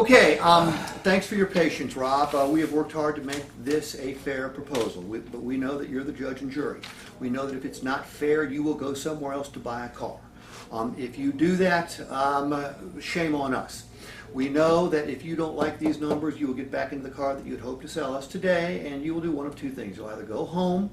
Okay, thanks for your patience, Rob. We have worked hard to make this a fair proposal, but we know that you're the judge and jury. We know that if it's not fair, you will go somewhere else to buy a car. If you do that, shame on us. We know that if you don't like these numbers, you will get back into the car that you had hoped to sell us today, and you will do one of two things. You'll either go home,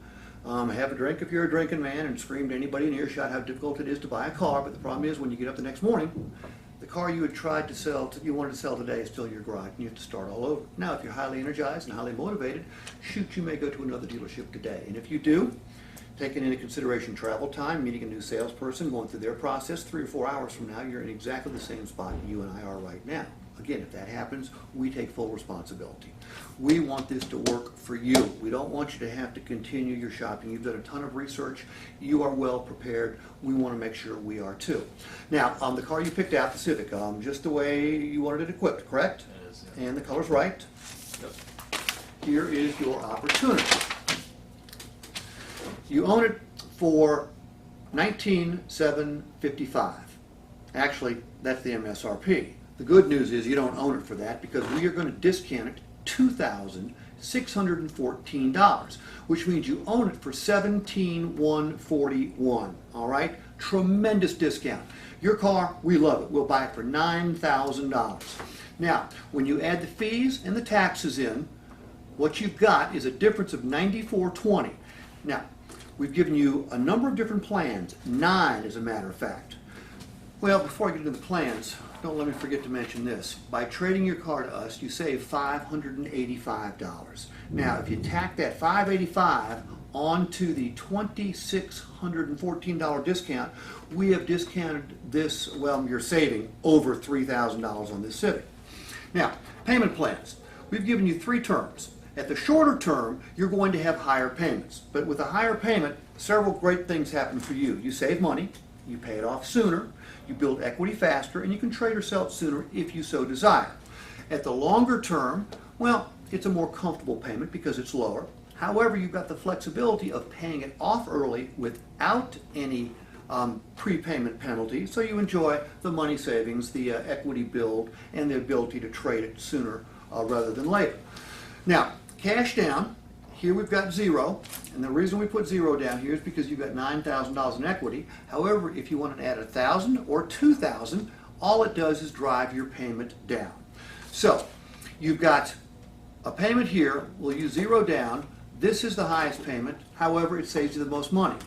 have a drink if you're a drinking man, and scream to anybody in earshot how difficult it is to buy a car, but the problem is when you get up the next morning, the car you had tried to sell, you wanted to sell today is still in your garage, and you have to start all over. Now, if you're highly energized and highly motivated, shoot, you may go to another dealership today. And if you do, taking into consideration travel time, meeting a new salesperson, going through their process, 3 or 4 hours from now, you're in exactly the same spot you and I are right now. Again, if that happens, we take full responsibility. We want this to work for you. We don't want you to have to continue your shopping. You've done a ton of research. You are well prepared. We want to make sure we are too. Now, the car you picked out, the Civic, just the way you wanted it equipped, correct? It is, yeah. And the color's right. Yep. Here is your opportunity. You own it for $19,755. Actually, that's the MSRP. The good news is you don't own it for that because we are going to discount it $2,614, which means you own it for $17,141. All right? Tremendous discount. Your car, we love it. We'll buy it for $9,000. Now, when you add the fees and the taxes in, what you've got is a difference of $94.20. Now, we've given you a number of different plans, 9 as a matter of fact. Well, before I get into the plans, don't let me forget to mention this. By trading your car to us, you save $585. Now, if you tack that $585 onto the $2,614 discount, we have discounted this, well, you're saving over $3,000 on this Civic. Now, payment plans. We've given you 3 terms. At the shorter term, you're going to have higher payments. But with a higher payment, several great things happen for you. You save money, you pay it off sooner, you build equity faster, and you can trade or sell it sooner if you so desire. At the longer term, well, it's a more comfortable payment because it's lower. However, you've got the flexibility of paying it off early without any prepayment penalty, so you enjoy the money savings, the equity build, and the ability to trade it sooner rather than later. Now, cash down, here we've got 0, and the reason we put 0 down here is because you've got $9,000 in equity. However, if you want to add $1,000 or $2,000, all it does is drive your payment down. So, you've got a payment here, we'll use 0 down. This is the highest payment, however, it saves you the most money.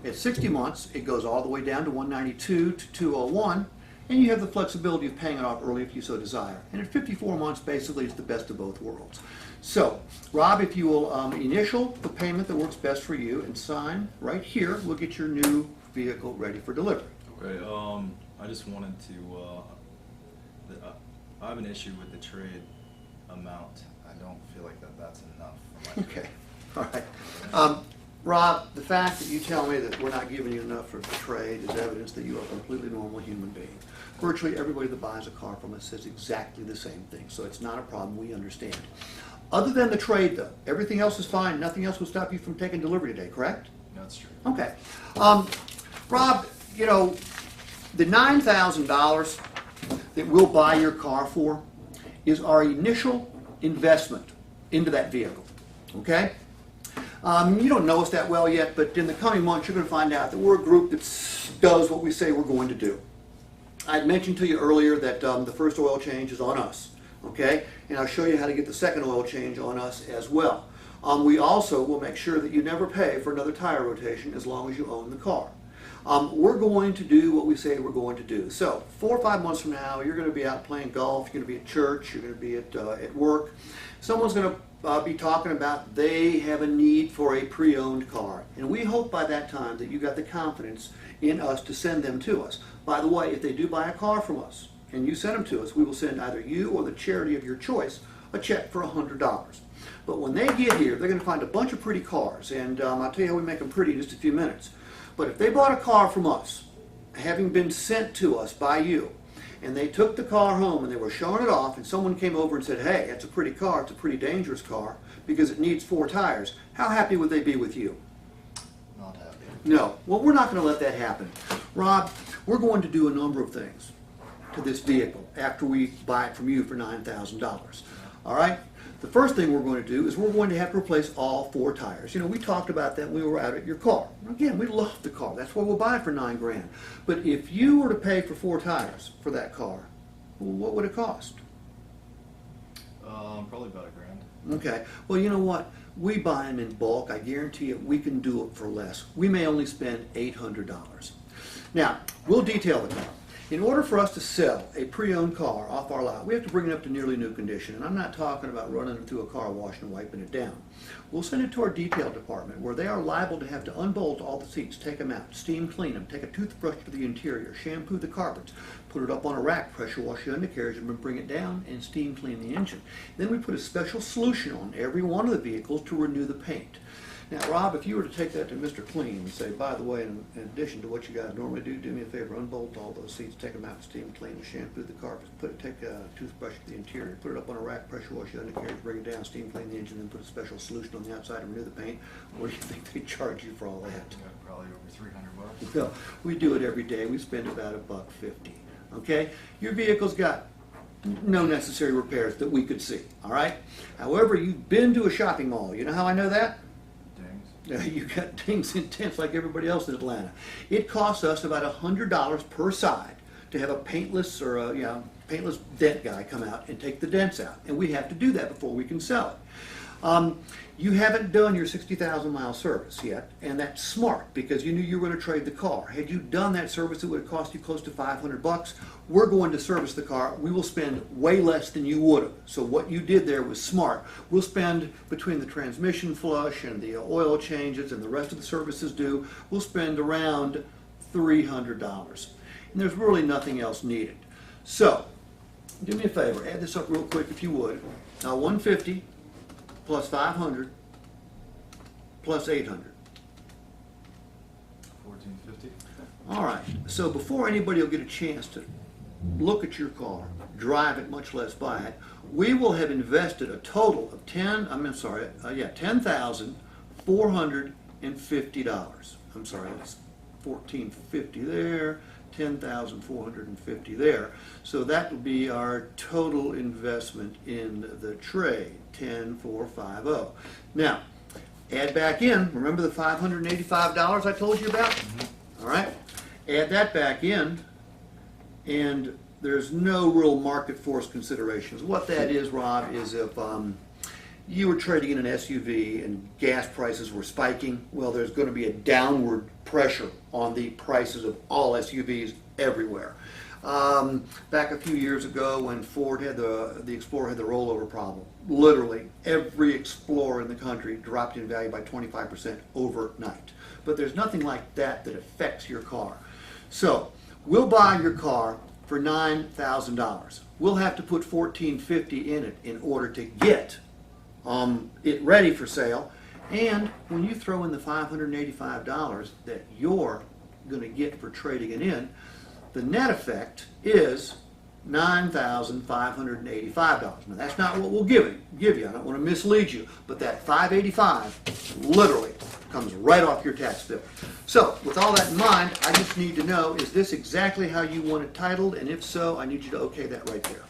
At 60 months, it goes all the way down to $192 to $201, and you have the flexibility of paying it off early if you so desire. And at 54 months, basically, it's the best of both worlds. So, Rob, if you will initial the payment that works best for you and sign right here, we'll get your new vehicle ready for delivery. Okay, I just wanted to, I have an issue with the trade amount. I don't feel like that's enough for my trade. Okay, all right. Rob, the fact that you tell me that we're not giving you enough for the trade is evidence that you are a completely normal human being. Virtually everybody that buys a car from us says exactly the same thing, so it's not a problem, we understand. Other than the trade, though, everything else is fine. Nothing else will stop you from taking delivery today, correct? That's true. Okay. Rob, you know, the $9,000 that we'll buy your car for is our initial investment into that vehicle, okay? You don't know us that well yet, but in the coming months you're going to find out that we're a group that does what we say we're going to do. I had mentioned to you earlier that the first oil change is on us, okay? And I'll show you how to get the second oil change on us as well. We also will make sure that you never pay for another tire rotation as long as you own the car. We're going to do what we say we're going to do. So 4 or 5 months from now, you're going to be out playing golf, you're going to be at church, you're going to be at work. Someone's going to be talking about they have a need for a pre-owned car. And we hope by that time that you got the confidence in us to send them to us. By the way, if they do buy a car from us and you send them to us, we will send either you or the charity of your choice a check for $100. But when they get here, they're going to find a bunch of pretty cars. And I'll tell you how we make them pretty in just a few minutes. But if they bought a car from us, having been sent to us by you, and they took the car home and they were showing it off, and someone came over and said, hey, that's a pretty car, it's a pretty dangerous car because it needs 4 tires, how happy would they be with you? Not happy. No. Well, we're not going to let that happen. Rob, we're going to do a number of things. to this vehicle after we buy it from you for $9,000. All right? The first thing we're going to do is we're going to have to replace all 4 tires. You know, we talked about that when we were out at your car. Again, we love the car. That's why we'll buy it for $9 grand. But if you were to pay for 4 tires for that car, well, what would it cost? Probably about $1 grand. Okay. Well, you know what? We buy them in bulk. I guarantee you we can do it for less. We may only spend $800. Now, we'll detail the car. In order for us to sell a pre-owned car off our lot, we have to bring it up to nearly new condition. And I'm not talking about running it through a car wash and wiping it down. We'll send it to our detail department where they are liable to have to unbolt all the seats, take them out, steam clean them, take a toothbrush to the interior, shampoo the carpets, put it up on a rack, pressure wash the undercarriage, and bring it down and steam clean the engine. Then we put a special solution on every one of the vehicles to renew the paint. Now, Rob, if you were to take that to Mr. Clean and say, by the way, in addition to what you guys normally do me a favor, unbolt all those seats, take them out, steam clean, shampoo the carpets, take a toothbrush to the interior, put it up on a rack, pressure wash the undercarriage, bring it down, steam clean the engine, then put a special solution on the outside and renew the paint. What do you think they charge you for all that? Yeah, probably over $300. Well, we do it every day. We spend about $1.50. Okay? Your vehicle's got no necessary repairs that we could see. All right? However, you've been to a shopping mall. You know how I know that? You got dings and dents like everybody else in Atlanta. It costs us about $100 per side to have a paintless or a paintless dent guy come out and take the dents out, and we have to do that before we can sell it. You haven't done your 60,000-mile service yet, and that's smart because you knew you were going to trade the car. Had you done that service, it would have cost you close to $500. We're going to service the car. We will spend way less than you would have. So what you did there was smart. We'll spend, between the transmission flush and the oil changes and the rest of the services due, we'll spend around $300. And there's really nothing else needed. So, do me a favor, add this up real quick if you would. Now, $150 plus $500 plus $800. $1,450. All right. So before anybody will get a chance to look at your car, drive it, much less buy it, we will have invested a total of $10,450. I'm sorry, that's $1,450 there, $10,450 there. So that will be our total investment in the trade, $10,450. Now, add back in, remember the $585 I told you about? All right, add that back in, and there's no real market force considerations. What that is, Rob, is if you were trading in an SUV and gas prices were spiking, well, there's going to be a downward pressure on the prices of all SUVs everywhere. Back a few years ago when Ford had the Explorer had the rollover problem, literally every Explorer in the country dropped in value by 25% overnight. But there's nothing like that that affects your car. So we'll buy your car for $9,000. We'll have to put $1,450 in it in order to get it ready for sale. And when you throw in the $585 that you're going to get for trading it in, the net effect is $9,585. Now that's not what we'll give you. I don't want to mislead you, but that $585 literally comes right off your tax bill. So with all that in mind, I just need to know, is this exactly how you want it titled? And if so, I need you to okay that right there.